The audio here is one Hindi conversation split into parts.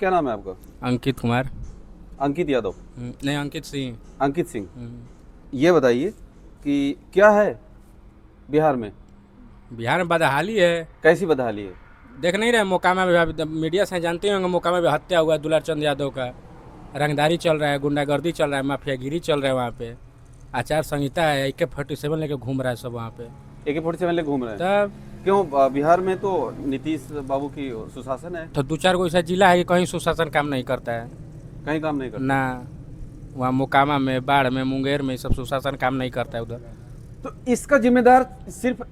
क्या नाम है आपका? अंकित कुमार। अंकित यादव। नहीं, अंकित सिंह। अंकित सिंह। ये बताइए कि क्या है बिहार में? बिहार में बदहाली है। कैसी बदहाली है? देख नहीं रहे मोकामा में अभी मीडिया से जानते होंगे, मोकामा में हत्या हुआ दुलार चंद यादव का। रंगदारी चल रहा है, गुंडागर्दी चल रहा है, माफियागिरी चल रहा है वहाँ पे। आचार संहिता है, AK-47 लेके घूम रहा है सब वहाँ पे। AK-47 लेके घूम रहे हैं? तब क्यों? बिहार में तो नीतीश बाबू की सुशासन है। तो 2-4 गो ऐसा जिला है कि कहीं सुशासन काम नहीं करता है कहीं काम नहीं करता ना। वहाँ मोकामा में, बाढ़ में, मुंगेर में सब सुशासन काम नहीं करता है उधर। तो इसका जिम्मेदार सिर्फ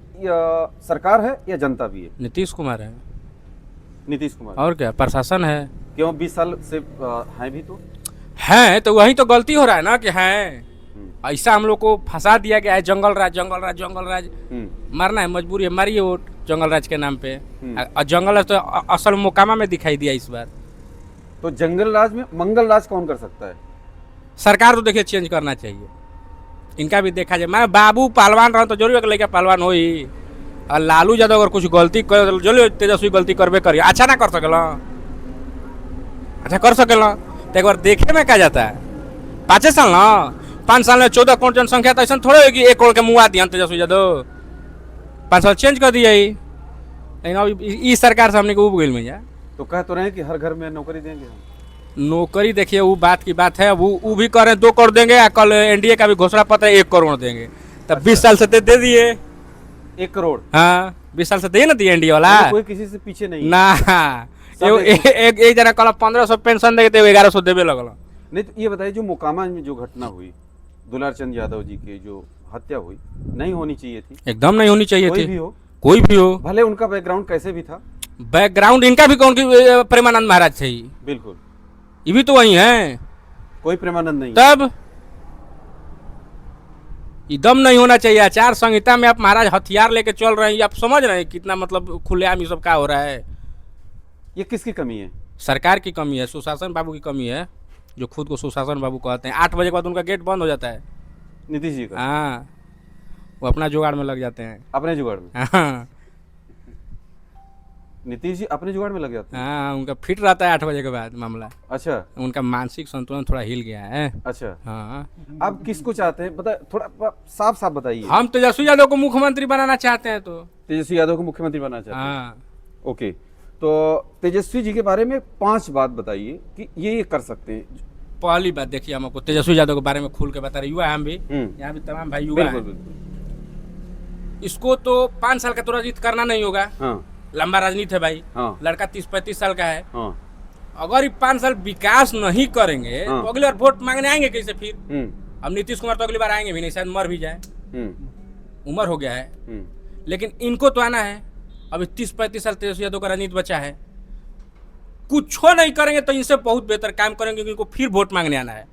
सरकार है या जनता भी है? नीतीश कुमार है। नीतीश कुमार। और क्या, प्रशासन है। क्यों 20 साल से हैं भी तो? है तो वही तो गलती हो रहा है ना कि है हम्म, ऐसा हम लोग को फंसा दिया गया है। जंगल राज, जंगल राज, जंगल राज। मरना है, मजबूरी है, मारिए वोट जंगल राज के नाम पे। और जंगल राज तो असल मोकामा में दिखाई दिया इस बार। तो जंगल राज में मंगल राज कौन कर सकता है? सरकार तो देखिए चेंज करना चाहिए, इनका भी देखा जाए। मैं बाबू पहलवान रहा तो जरूर लेके पहलवान हो ही। और लालू यादव अगर कुछ गलती कर, जरूर तेजस्वी गलती करबे करिए। अच्छा ना कर सकेला, अच्छा कर सकेला तो एक बार देखे में क्या जाता है। 5 साल ना, 5 साल में 14 करोड़ जनसंख्या, तो ऐसा थोड़े होगी 1 करोड़ के मुआ दिया तेजस्वी यादव। 5 साल चेंज कर दिया ही। लेकिन अब इस सरकार से हमने को उब गई में जा। तो कह तो रहे हैं कि हर घर में नौकरी देंगे हम। नौकरी देखिए वो बात की बात है। वो भी कह रहे हैं 2 करोड़ देंगे, और कल NDA का भी घोषणा पत्र 1 करोड़ देंगे। तब 20 साल से दे दिए 1 करोड़? हाँ, 20 साल से दे ना दिए NDA वाला। कोई किसी से पीछे नहीं ना। एक जना कल 1500 पेंशन देते 1100 देवे लगल। नहीं। तो ये बताइए, जो मोकामा में जो घटना हुई, दुलार चंद यादव जी की जो हत्या हुई, नहीं होनी चाहिए थी? एकदम नहीं होनी चाहिए कोई थी। भी हो, कोई भी हो, भले उनका बैकग्राउंड कैसे भी था। बैकग्राउंड इनका भी कौन की प्रेमानंद महाराज थे ही। बिल्कुल। ये भी तो वही है। कोई प्रेमानंद नहीं। तब एकदम नहीं होना चाहिए। आचार संहिता में आप महाराज हथियार लेके चल रहे हैं, आप समझ रहे हैं कितना मतलब खुलेआम ये सब क्या हो रहा है। ये किसकी कमी है? सरकार की कमी है, सुशासन बाबू की कमी है, जो खुद को सुशासन बाबू कहते हैं। 8 बजे के बाद उनका गेट बंद हो जाता है। नीतीश जी का? हाँ, वो अपना जुगाड़ में लग जाते हैं। अपने जुगाड़ में? हाँ नीतीश जी अपने जुगाड़ में लग जाते हैं? हाँ, उनका फिट रहता है 8 बजे के बाद मामला। अच्छा उनका मानसिक संतुलन थोड़ा हिल गया है। अच्छा। हाँ, आप किसको चाहते हैं, बता, थोड़ा साफ साफ बताइए। हम तेजस्वी यादव को मुख्यमंत्री बनाना चाहते हैं। तो तेजस्वी यादव को मुख्यमंत्री बनाना चाहते हैं? हाँ, ओके। तो तेजस्वी जी के बारे में 5 बात बताइए कि ये कर सकते हैं। पहली बात देखिए, हम आपको तेजस्वी यादव के बारे में खुल के बता रहे। युवा है हम भी, यहाँ भी तमाम भाई युवा बिल्कुल हैं। बिल्कुल। इसको तो 5 साल का तो राजनीति करना नहीं होगा। हाँ लंबा राजनीति है भाई। हाँ लड़का 30-35 साल का है। हाँ। अगर ये 5 साल विकास नहीं करेंगे हाँ। तो अगली बार वोट मांगने आएंगे कैसे फिर? हम्म अब नीतीश कुमार तो अगली बार आएंगे भी नहीं, शायद मर भी जाए, हम्म उम्र हो गया है। हम्म। लेकिन इनको तो आना है। अभी 30-35 साल तेजस्वी यादव का राजनीति बचा है। कुछ नहीं करेंगे तो इनसे बहुत बेहतर काम करेंगे, क्योंकि इनको फिर वोट मांगने आना है।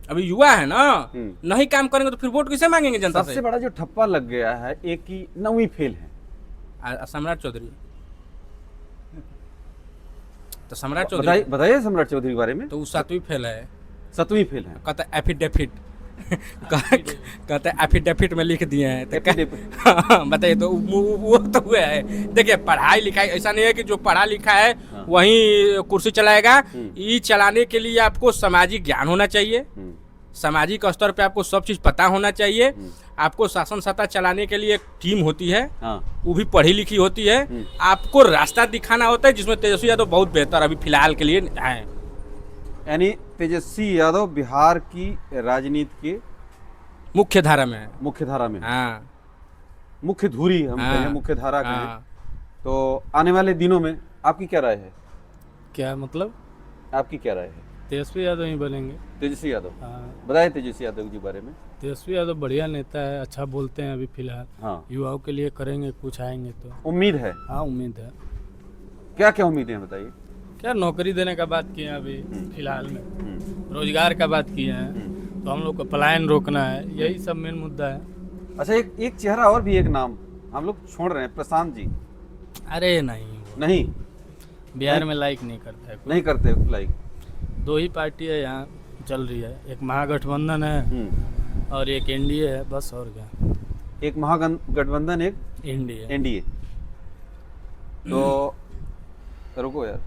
अभी युवा है ना, नहीं काम करेंगे तो फिर वोट कैसे मांगेंगे जनता सबसे से? बड़ा जो ठप्पा लग गया है, एक की 9वीं फेल है। सम्राट चौधरी। तो सम्राट चौधरी बताइए सम्राट चौधरी के बारे में। तो वो 7वीं फेल है। 7वीं फेल है? कहता है एफिडेविट। कहते हैं एफिडेविट में लिख दिए हैं। तो बताइए, तो वो तो हुआ है। देखिए, पढ़ाई लिखाई ऐसा नहीं है कि जो पढ़ा लिखा है वही कुर्सी चलाएगा। ये चलाने के लिए आपको सामाजिक ज्ञान होना चाहिए, सामाजिक स्तर पे आपको सब चीज पता होना चाहिए। आपको शासन सत्ता चलाने के लिए एक टीम होती है, वो भी पढ़ी लिखी होती है। आपको रास्ता दिखाना होता है, जिसमें तेजस्वी यादव बहुत बेहतर अभी फिलहाल के लिए है। यानी तेजस्वी यादव बिहार की राजनीति के मुख्य धारा में है। मुख्य धारा में? हाँ, मुख्य धुरी हम हाँ, कहें, मुख्य धारा कहें। हाँ। तो आने वाले दिनों में आपकी क्या राय है? क्या मतलब? आपकी क्या राय है? तेजस्वी यादव ही बनेंगे। तेजस्वी यादव? हाँ, बताइए तेजस्वी यादव जी के बारे में। तेजस्वी यादव बढ़िया नेता है, अच्छा बोलते हैं अभी फिलहाल। हाँ, युवाओं के लिए करेंगे, कुछ आएंगे तो। उम्मीद है? हाँ, उम्मीद है। क्या क्या उम्मीदें हैं बताइए। क्या नौकरी देने का बात किए हैं अभी फिलहाल में, रोजगार का बात किए हैं, तो हम लोग को पलायन रोकना है, यही सब मेन मुद्दा है। अच्छा, एक चेहरा और भी, एक नाम हम लोग छोड़ रहे हैं, प्रशांत जी। अरे नहीं, नहीं? बिहार में लाइक नहीं करता है कोई। नहीं करते लाइक? 2 ही पार्टी है यहाँ चल रही है, एक महागठबंधन है और एक NDA है, बस। और क्या? एक महागठबंधन, एक NDA। NDA। तो रुको यार,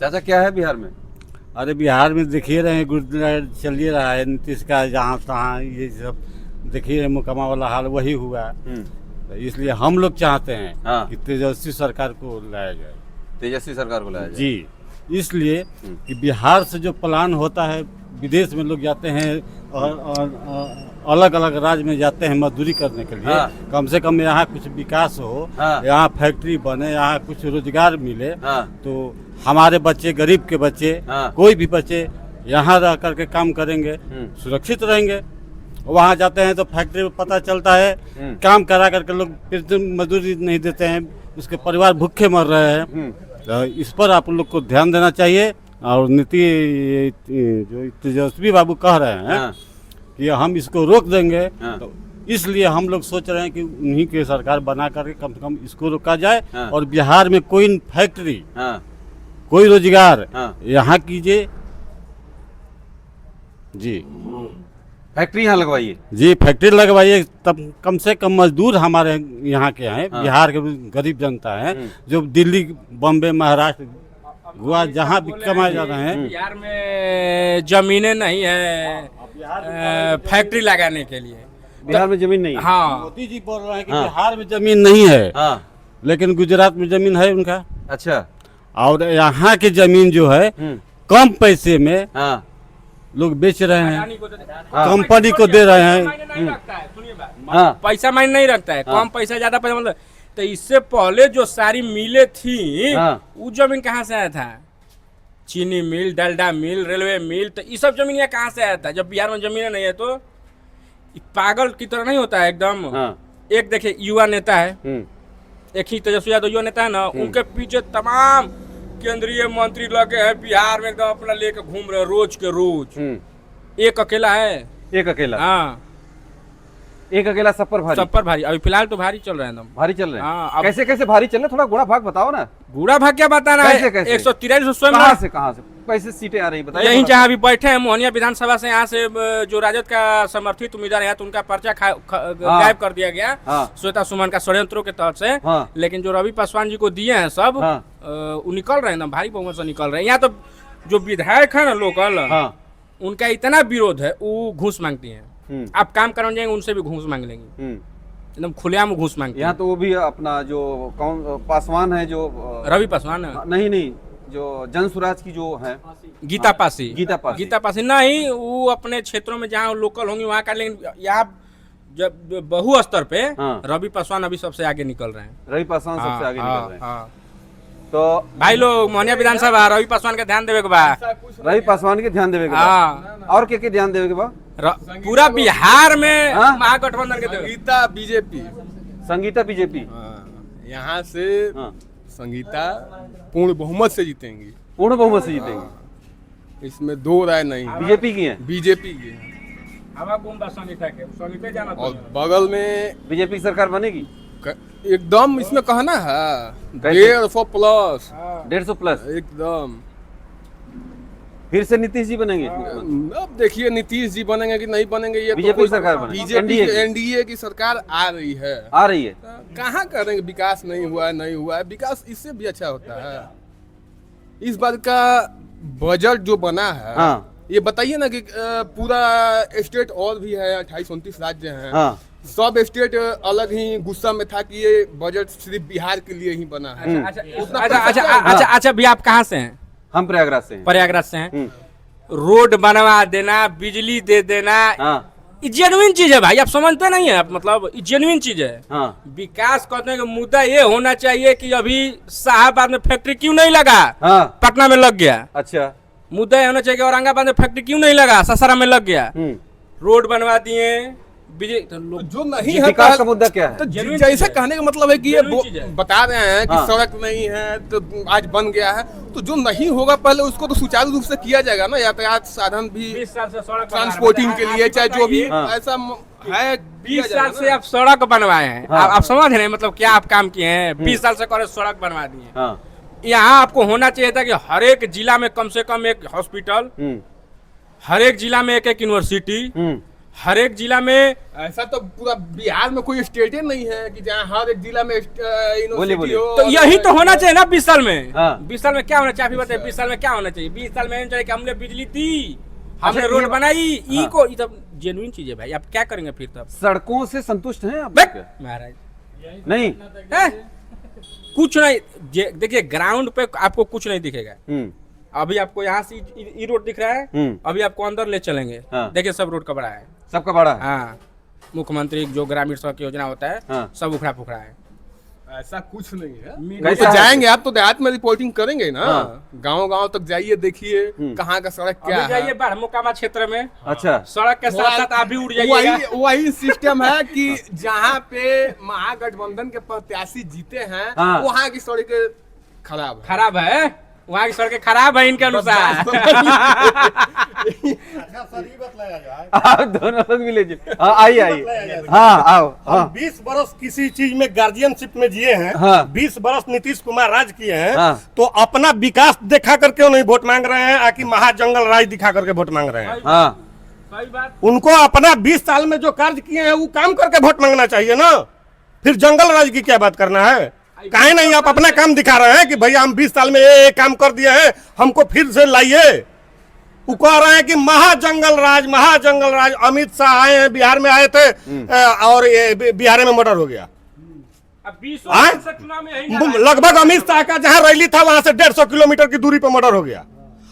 चाचा क्या है बिहार में? अरे बिहार में देखिए रहे हैं, गुजरात चल ही रहा है नीतीश का, जहाँ तहाँ ये सब देखिए मुकम्मा वाला हाल वही हुआ है। तो इसलिए हम लोग चाहते हैं हाँ। कि तेजस्वी सरकार को लाया जाए। तेजस्वी सरकार को लाया जाए। जी, इसलिए कि बिहार से जो प्लान होता है, विदेश में लोग जाते हैं और अलग अलग राज्य में जाते हैं मजदूरी करने के लिए। हाँ। कम से कम यहाँ कुछ विकास हो, हाँ। यहाँ फैक्ट्री बने, यहाँ कुछ रोजगार मिले, हाँ। तो हमारे बच्चे, गरीब के बच्चे, हाँ। कोई भी बच्चे यहाँ रह करके काम करेंगे, सुरक्षित रहेंगे। वहाँ जाते हैं तो फैक्ट्री में पता चलता है काम करा करके लोग फिर मजदूरी नहीं देते हैं, उसके परिवार भूखे मर रहे हैं। तो इस पर आप लोग को ध्यान देना चाहिए। और जो तेजस्वी बाबू कह रहे हैं हाँ। कि हम इसको रोक देंगे, हाँ। तो इसलिए हम लोग सोच रहे हैं कि उन्हीं की सरकार बना करके कम से कम इसको रोका जाए। हाँ। और बिहार में कोई फैक्ट्री, हाँ। कोई रोजगार हाँ। यहाँ कीजिए। जी फैक्ट्री यहाँ लगवाइए। जी, फैक्ट्री लगवाइए, तब कम से कम मजदूर हमारे यहाँ के हैं। हाँ। बिहार के गरीब जनता है जो दिल्ली, बम्बे, महाराष्ट्र, गोवा जहाँ भी कमाए जा रहे हैं। बिहार में जमीनें नहीं है फैक्ट्री लगाने के लिए। बिहार में जमीन नहीं है। हाँ, मोदी जी बोल रहे हैं कि हाँ। बिहार में जमीन नहीं है, हाँ। लेकिन गुजरात में जमीन है उनका। अच्छा। और यहाँ की जमीन जो है कम पैसे में हाँ। लोग बेच रहे हैं, हाँ। कंपनी को दे रहे हैं। सुनिए बात, हाँ। पैसा मायने नहीं रखता है। हाँ। कम पैसा ज्यादा पैसा मतलब। तो इससे पहले जो सारी मिलें थी, हाँ। वो जमीन कहाँ से आया था? चीनी मिल, डलडा मिल, रेलवे मिल, तो ये सब जमीन यहाँ कहाँ से आया था? जब बिहार में जमीन नहीं है तो पागल की तरह नहीं होता है एकदम। हाँ। एक देखिए युवा नेता है, एक ही तेजस्वी यादव युवा नेता है ना, उनके पीछे तमाम केंद्रीय मंत्री लगे हैं बिहार में, एकदम अपना लेके घूम रहे रोज के रोज। एक अकेला है। एक अकेला। हाँ, एक अकेला सब पर भारी। सब पर भारी। अभी फिलहाल तो भारी चल रहे हैं एकदम। भारी चल रहे हैं। हाँ, अब- कैसे कैसे भारी चल रहे हैं? थोड़ा गुणा भाग बताओ ना। बूढ़ा भाग क्या बताना है? कैसे कैसे? 143 स्वयं कहाँ से कैसे सीटें आ रही बताइए। यहीं थोड़ा। जहाँ अभी बैठे हैं मोहनिया विधानसभा से, यहाँ से जो राजद का समर्थित उम्मीदवार है तो उनका पर्चा गायब कर दिया गया। हाँ। श्वेता सुमन का षड्यंत्रों के तहत से। हाँ। लेकिन जो रवि पासवान जी को दिए हैं सब, हाँ। वो निकल रहे हैं एकदम भारी बहुमत से निकल रहे हैं। यहाँ तो जो विधायक है ना लोकल, हाँ। उनका इतना विरोध है, वो घूस मांगती हैं। आप काम करने जाएंगे उनसे भी घूस मांग लेंगे, एकदम खुलेआम घूस मांगते यहाँ हैं। तो वो भी अपना जो कौन पासवान है जो रवि पासवान नहीं जो जन स्वराज की जो है गीता पासी। गीता पासी नहीं, वो अपने क्षेत्रों में जहाँ लोकल होंगे वहाँ का, लेकिन यहाँ जब बहु स्तर पे हाँ। रवि पासवान अभी सबसे आगे निकल रहे हैं। रवि पासवान सबसे आगे निकल रहे हैं। हाँ। तो भाई लोग मोहनिया विधानसभा रवि पासवान का ध्यान देवे के बा। रवि पासवान के ध्यान देवे के बा। हाँ। और के ध्यान देवे के बा? पूरा बिहार में हाँ? महागठबंधन के देवे। संगीता बीजेपी। संगीता बीजेपी। यहाँ से हाँ। संगीता पूर्ण बहुमत से जीतेंगी। पूर्ण बहुमत से जीतेंगे, इसमें दो राय नहीं। बीजेपी की है। बीजेपी की है। हवा गुंबा संगीता के संगीता जाना और बगल में बीजेपी की सरकार बनेगी एकदम इसमें कहना है कैसे? 150+ 150+ एकदम। फिर से नीतीश जी बनेंगे। अब देखिए नीतीश जी बनेंगे कि नहीं बनेंगे, ये बीजेपी की सरकार बनेगी। बीजेपी NDA की। एनडीए की सरकार आ रही है। आ रही है। कहाँ करेंगे? विकास नहीं हुआ है। विकास इससे भी अच्छा होता है। इस बार का बजट जो बना है, हाँ। ये बताइए ना कि पूरा स्टेट और भी है, 28-29 राज्य हैं। हाँ। सब स्टेट अलग ही गुस्सा में था कि ये बजट सिर्फ बिहार के लिए ही बना है। अच्छा भी आप कहाँ से हैं? हम प्रयागराज से हैं। प्रयागराज से हैं। रोड बनवा देना, बिजली दे देना, हाँ। ये जेन्युइन चीज है भाई, आप समझते नहीं है? आप मतलब ये जेन्युइन चीज है। हाँ। विकास करने का मुद्दा ये होना चाहिए कि अभी शाहबाद में फैक्ट्री क्यों नहीं लगा? हाँ। पटना में लग गया। अच्छा। मुद्दा ये होना चाहिए कि औरंगाबाद में फैक्ट्री क्यों नहीं लगा? सासाराम में लग गया। रोड बनवा दिए, तो लोग जो नहीं है विकास का मुद्दा क्या है? तो Genuine जैसे चीज़ है। कहने का मतलब है कि ये Genuine चीज़ है। बता रहे हैं कि हाँ। सड़क नहीं है तो आज बन गया है, तो जो नहीं होगा पहले उसको तो सुचारू रूप से किया जाएगा ना। यातायात साधन भी 20 साल से सड़क ट्रांसपोर्टिंग के लिए, चाहे जो भी हाँ। ऐसा है 20 साल से आप सड़क बनवाए हैं। हाँ। आप समझ रहे हैं मतलब क्या आप काम किए हैं? 20 साल से करे सड़क बनवा दिए। हाँ। यहाँ आपको होना चाहिए था कि हर एक जिला में कम से कम एक हॉस्पिटल, हर एक जिला में एक यूनिवर्सिटी, हर एक जिला में ऐसा तो पूरा बिहार में कोई स्टेट ही नहीं है कि जहाँ हर एक जिला में यूनिवर्सिटी बोलिए। हो। तो यही तो होना चाहिए ना 20 साल में। हाँ। 20 साल में क्या होना चाहिए, बताइए 20 साल में क्या होना चाहिए? 20 साल में होना चाहिए कि हमने बिजली दी, हमने रोड बनाई, ई को ये सब जेन्युइन चीज है भाई। आप क्या करेंगे फिर तब? सड़कों से संतुष्ट हैं आप? बस, महाराज नहीं। हैं? कुछ नहीं, देखिए ग्राउंड पे आपको कुछ नहीं दिखेगा। अभी आपको यहाँ से ई रोड दिख रहा है, अभी आपको अंदर ले चलेंगे, हाँ। देखिए सब रोड का बड़ा है, सबका बड़ा है। हाँ। मुख्यमंत्री जो ग्रामीण सड़क योजना होता है, हाँ। सब उखड़ा फुखड़ा है। ऐसा कुछ नहीं है। कैसा तो है? जाएंगे आप तो देहात में रिपोर्टिंग करेंगे ना, हाँ। गांव गांव तक जाइए, देखिए कहाँ का सड़क क्या अभी जाइए है। बाढ़ मोकामा क्षेत्र में, अच्छा। सड़क के साथ साथ आप भी उड़ जाइएगा। वही सिस्टम है कि जहाँ पे महागठबंधन के प्रत्याशी जीते हैं, हाँ। वहाँ की सड़कें खराब है। खराब है, वहाँ की सड़कें खराब है इनके अनुसार। आप दोनों लोग भी लीजिए। हाँ, आइए। हाँ, आओ। हाँ। 20 बरस किसी चीज में गार्जियनशिप में जिए हैं, हाँ। 20 बरस नीतीश कुमार राज किए हैं, हाँ। तो अपना विकास दिखा कर क्यों नहीं वोट मांग रहे हैं, आकि महाजंगल राज दिखा करके वोट मांग रहे हैं? हाँ। सही बात। उनको अपना 20 साल में जो कार्य किए हैं वो काम करके वोट मांगना चाहिए ना, फिर जंगल राज की क्या बात करना है? काहे नहीं आप अपना काम दिखा रहे हैं कि भैया हम 20 साल में ये काम कर दिए हैं, हमको फिर से लाइए। वो कह रहे हैं कि महाजंगल राज। अमित शाह आए हैं, बिहार में आए थे, और ये बिहार में मर्डर हो गया। अब 20 हाँ? चुनाव में यही लगभग अमित शाह का जहां रैली था वहां से 150 किलोमीटर की दूरी पर मर्डर हो गया।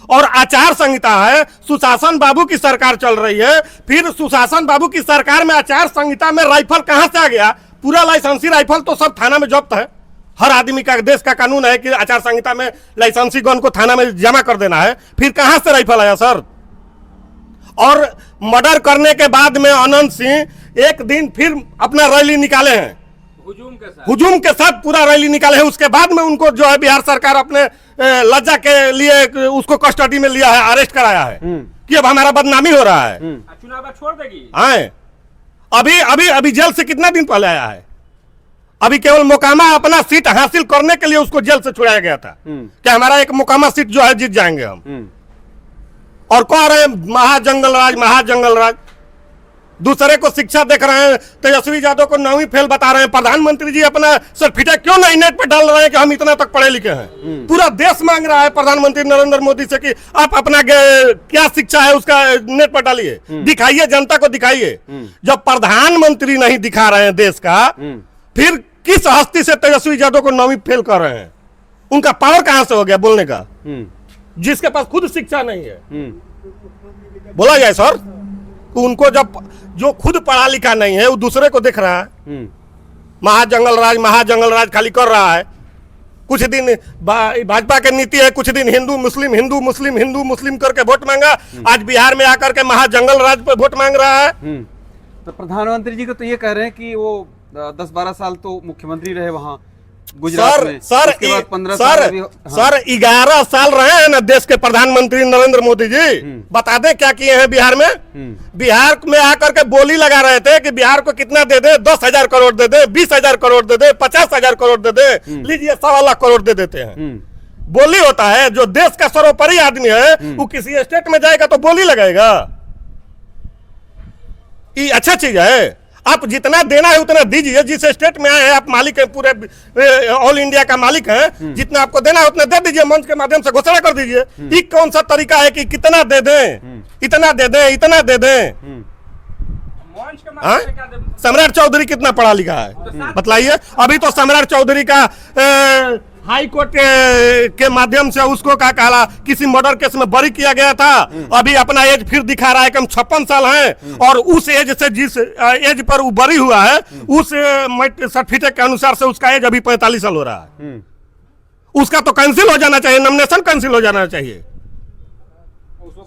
और आचार संहिता है, सुशासन बाबू की सरकार चल रही है, फिर सुशासन बाबू की सरकार में आचार संहिता में राइफल कहां से आ गया? पूरा लाइसेंसी राइफल तो सब थाना में जब्त है। हर आदमी का देश का कानून है कि आचार संहिता में लाइसेंसी गन को थाना में जमा कर देना है, फिर कहां से राइफल आया सर? और मर्डर करने के बाद में अनंत सिंह एक दिन फिर अपना रैली निकाले हैं, हुजूम के साथ पूरा रैली निकाले हैं। उसके बाद में उनको जो है बिहार सरकार अपने लज्जा के लिए उसको कस्टडी में लिया है, अरेस्ट कराया है कि अब हमारा बदनामी हो रहा है। चुनाव छोड़ देगी। हाँ, अभी जेल से कितना दिन पहले आया है? अभी केवल मोकामा अपना सीट हासिल करने के लिए उसको जेल से छुड़ाया गया था कि हमारा एक मोकामा सीट जो है जीत जाएंगे हम। और कह रहे हैं महाजंगल राज। दूसरे को शिक्षा देख रहे हैं, तेजस्वी यादव को 9वीं फेल बता रहे हैं। प्रधानमंत्री जी अपना सर्टिफिकेट क्यों नहीं नेट पे डाल रहे हैं कि हम इतना तक पढ़े लिखे हैं? पूरा देश मांग रहा है प्रधानमंत्री नरेंद्र मोदी से कि आप अपना क्या शिक्षा है उसका नेट पर डालिए, दिखाइए, जनता को दिखाइए। जब प्रधानमंत्री नहीं दिखा रहे हैं देश का, फिर किस हस्ती से तेजस्वी यादव को 9वीं फेल कर रहे हैं? उनका पावर कहां से हो गया बोलने का, जिसके पास खुद शिक्षा नहीं है? बोला जाए सर, उनको जब जो खुद पढ़ा लिखा नहीं है वो दूसरे को दिख रहा है। महाजंगल राज खाली कर रहा है। कुछ दिन भाजपा की नीति है, कुछ दिन हिंदू मुस्लिम करके वोट मांगा, आज बिहार में आकर के महाजंगल राज पर वोट मांग रहा है। तो प्रधानमंत्री जी को तो ये कह रहे हैं कि वो 10-12 साल तो मुख्यमंत्री रहे वहाँ गुजरात में। उसके बाद 15 साल अभी। सर 11 साल रहे हैं ना देश के प्रधानमंत्री नरेंद्र मोदी जी। बता दें क्या किए हैं बिहार में? बिहार में आकर के बोली लगा रहे थे कि बिहार को कितना दे दे, 10,000 करोड़ दे दे, 20,000 करोड़ दे दे, 50,000 करोड़ दे दे, लीजिए 1.25 लाख करोड़ दे देते हैं। बोली होता है, जो देश का सर्वोपरि आदमी है वो किसी स्टेट में जाएगा तो बोली लगाएगा। ये अच्छा चीज है। आप जितना देना है उतना दीजिए। जिस स्टेट में आए हैं आप मालिक हैं, पूरे ऑल इंडिया का मालिक हैं, जितना आपको देना है उतना दे दीजिए, मंच के माध्यम से घोषणा कर दीजिए। ये कौन सा तरीका है कि कितना दे दें, इतना दे दें, इतना दे दें? सम्राट चौधरी कितना पढ़ा लिखा है बतलाइए? अभी तो सम्राट चौधरी का हाई कोर्ट के माध्यम से उसको क्या कहा, किसी मर्डर केस में बरी किया गया था। अभी अपना एज फिर दिखा रहा है कि हम 56 साल हैं, और उस एज से जिस एज पर वो बरी हुआ है उस सर्टिफिकेट के अनुसार से उसका एज अभी 45 साल हो रहा है। उसका तो कैंसिल हो जाना चाहिए, नॉमिनेशन कैंसिल हो जाना चाहिए।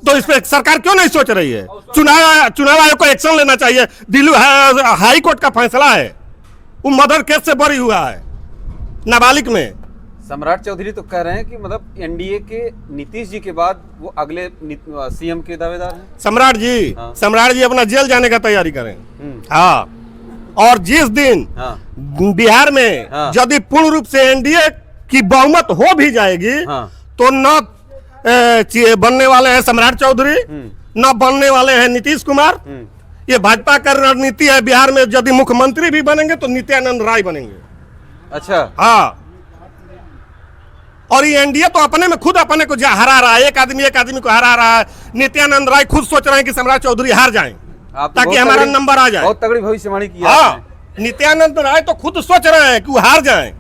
तो इस पे सरकार क्यों नहीं सोच रही है? चुनाव आयोग को एक्शन लेना चाहिए। दिल्ली हाई कोर्ट का फैसला है, वो मर्डर केस से बरी हुआ है नाबालिग में। सम्राट चौधरी तो कह रहे हैं कि मतलब एनडीए के नीतीश जी के बाद वो अगले सीएम के दावेदार हैं। सम्राट जी अपना जेल जाने का तैयारी करें। हाँ, और जिस दिन बिहार में यदि पूर्ण रूप से एनडीए की बहुमत हो भी जाएगी, तो न बनने वाले हैं सम्राट चौधरी, न बनने वाले हैं नीतीश कुमार। ये भाजपा का रणनीति है। बिहार में यदि मुख्यमंत्री भी बनेंगे तो नित्यानंद राय बनेंगे। अच्छा, हाँ, और ये एनडीए तो अपने में खुद अपने को हरा रहा है, एक आदमी को हरा रहा है। नित्यानंद राय खुद सोच रहे हैं कि सम्राट चौधरी हार जाएं ताकि हमारा नंबर आ जाए। बहुत तगड़ी भविष्यवाणी की। हाँ, नित्यानंद राय तो खुद सोच रहे हैं कि वो हार जाएं।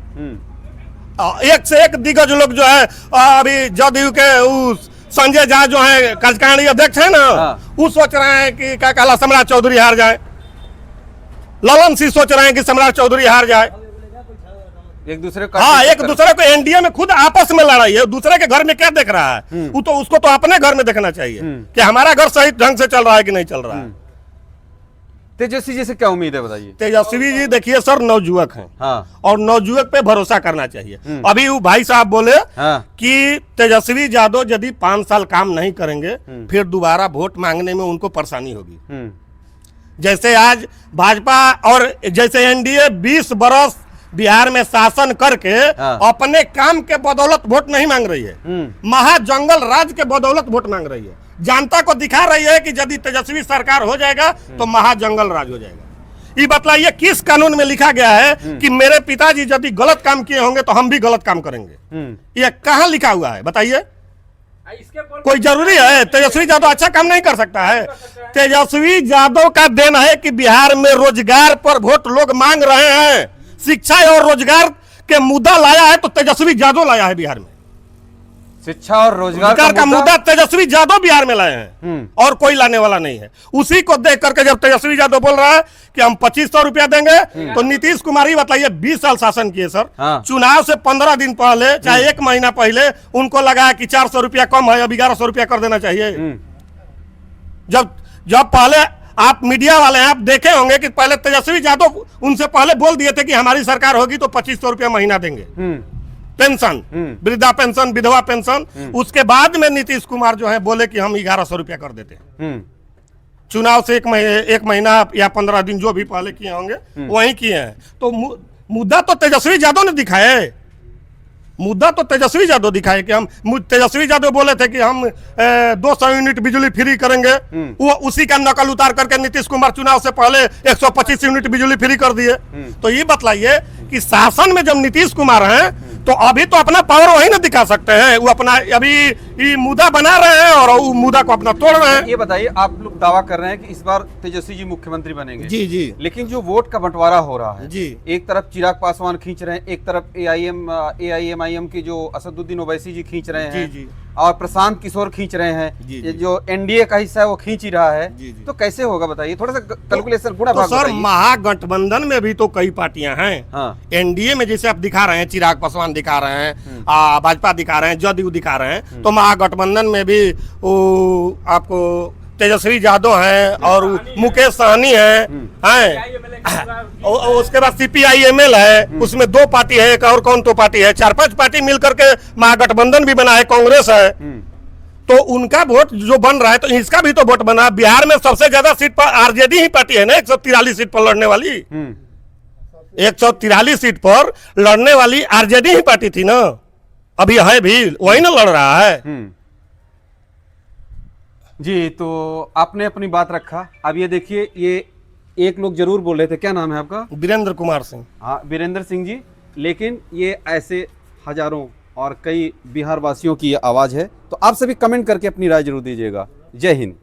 एक से एक दिग्गज लोग जो है, अभी जदयू के उस संजय झा जो है कार्यकारिणी अध्यक्ष है ना, वो सोच रहे हैं कि क्या कहला सम्राट चौधरी हार जाए। ललन सिंह सोच रहे हैं कि सम्राट चौधरी हार जाए। एक दूसरे को, हाँ, एक दूसरे को एनडीए में खुद आपस में लड़ाई है। दूसरे के घर में क्या देख रहा है, वो तो उसको तो अपने घर में देखना चाहिए कि हमारा घर सही ढंग से चल रहा है कि नहीं चल रहा है। तेजस्वी जी से क्या उम्मीद है बताइए? तेजस्वी जी देखिए सर, नवजुवक हैं। हाँ। और नवजुवक पे भरोसा करना चाहिए। अभी वो भाई साहब बोले कि तेजस्वी यादव यदि 5 साल काम नहीं करेंगे फिर दोबारा वोट मांगने में उनको परेशानी होगी। जैसे आज भाजपा और जैसे एनडीए 20 बरस बिहार में शासन करके अपने काम के बदौलत वोट नहीं मांग रही है, महाजंगल राज के बदौलत वोट मांग रही है। जनता को दिखा रही है कि यदि तेजस्वी सरकार हो जाएगा तो महाजंगल राज हो जाएगा। ये बतलाइए किस कानून में लिखा गया है कि मेरे पिताजी यदि गलत काम किए होंगे तो हम भी गलत काम करेंगे? ये कहाँ लिखा हुआ है बताइए? कोई जरूरी है तेजस्वी यादव अच्छा काम नहीं कर सकता है? तेजस्वी यादव का देन है कि बिहार में रोजगार पर वोट लोग मांग रहे हैं। शिक्षा और रोजगार के मुद्दा लाया है तो तेजस्वी यादव लाया है बिहार में। शिक्षा और रोजगार का मुद्दा तेजस्वी यादव बिहार में लाए हैं और कोई लाने वाला नहीं है। उसी को देख करके जब तेजस्वी यादव बोल रहा है कि हम 2500 रुपया देंगे, तो नीतीश कुमार ही बताइए 20 साल शासन किए सर। चुनाव से 15 दिन पहले चाहे 1 महीना पहले उनको लगा कि 400 रुपया कम है, अब 1100 रुपया कर देना चाहिए। जब पहले आप मीडिया वाले हैं, आप देखे होंगे कि पहले तेजस्वी यादव उनसे पहले बोल दिए थे कि हमारी सरकार होगी तो 2500 रुपया महीना देंगे पेंशन, वृद्धा पेंशन, विधवा पेंशन। उसके बाद में नीतीश कुमार जो है बोले कि हम 1100 रुपया कर देते हैं। चुनाव से 1 महीना या 15 दिन जो भी पहले किए होंगे वही किए हैं। तो मुद्दा तो तेजस्वी यादव ने दिखाया है। मुद्दा तो तेजस्वी यादव दिखाए कि हम, तेजस्वी यादव बोले थे कि हम 200 यूनिट बिजली फ्री करेंगे। वो उसी का नकल उतार करके नीतीश कुमार चुनाव से पहले 125 यूनिट बिजली फ्री कर दिए। तो ये बतलाइए कि शासन में जब नीतीश कुमार हैं तो अभी तो अपना पावर वही ना दिखा सकते हैं। वो अपना अभी ये मुद्दा बना रहे हैं और वो मुद्दा को अपना तोड़ रहे हैं। ये बताइए, आप लोग दावा कर रहे हैं कि इस बार तेजस्वी जी मुख्यमंत्री बनेंगे। जी जी। लेकिन जो वोट का बंटवारा हो रहा है जी, एक तरफ चिराग पासवान खींच रहे हैं, एक तरफ AIMIM की जो असदुद्दीन ओवैसी जी खींच रहे हैं, जी। और प्रशांत किशोर खींच रहे हैं। जी। ये जो एनडीए का हिस्सा है वो खींच ही रहा है। जी। तो कैसे होगा बताइए, थोड़ा सा कैलकुलेशन गुणा तो भाग सर बताइए। महागठबंधन में भी तो कई पार्टियां हैं। हाँ। एनडीए में जैसे आप दिखा रहे हैं, चिराग पासवान दिखा रहे हैं, भाजपा दिखा रहे हैं, जदयू दिखा रहे हैं, तो महागठबंधन में भी वो आपको तेजस्वी यादव हैं और मुकेश सहनी हैं, और उसके बाद CPIML है, उसमें 2 पार्टी है, एक और कौन तो पार्टी है, 4-5 पार्टी मिलकर के महागठबंधन भी बना है, कांग्रेस है। तो उनका वोट जो बन रहा है तो इसका भी तो वोट बना। बिहार में सबसे ज्यादा सीट पर आरजेडी ही पार्टी है ना, 143 सीट पर लड़ने वाली। 143 सीट पर लड़ने वाली आरजेडी ही पार्टी थी ना, अभी है भी वही ना लड़ रहा है। जी, तो आपने अपनी बात रखा। अब ये देखिए, ये एक लोग जरूर बोल रहे थे, क्या नाम है आपका? वीरेंद्र कुमार सिंह। हाँ, वीरेंद्र सिंह जी। लेकिन ये ऐसे हजारों और कई बिहार वासियों की ये आवाज़ है। तो आप सभी कमेंट करके अपनी राय जरूर दीजिएगा। जय हिंद।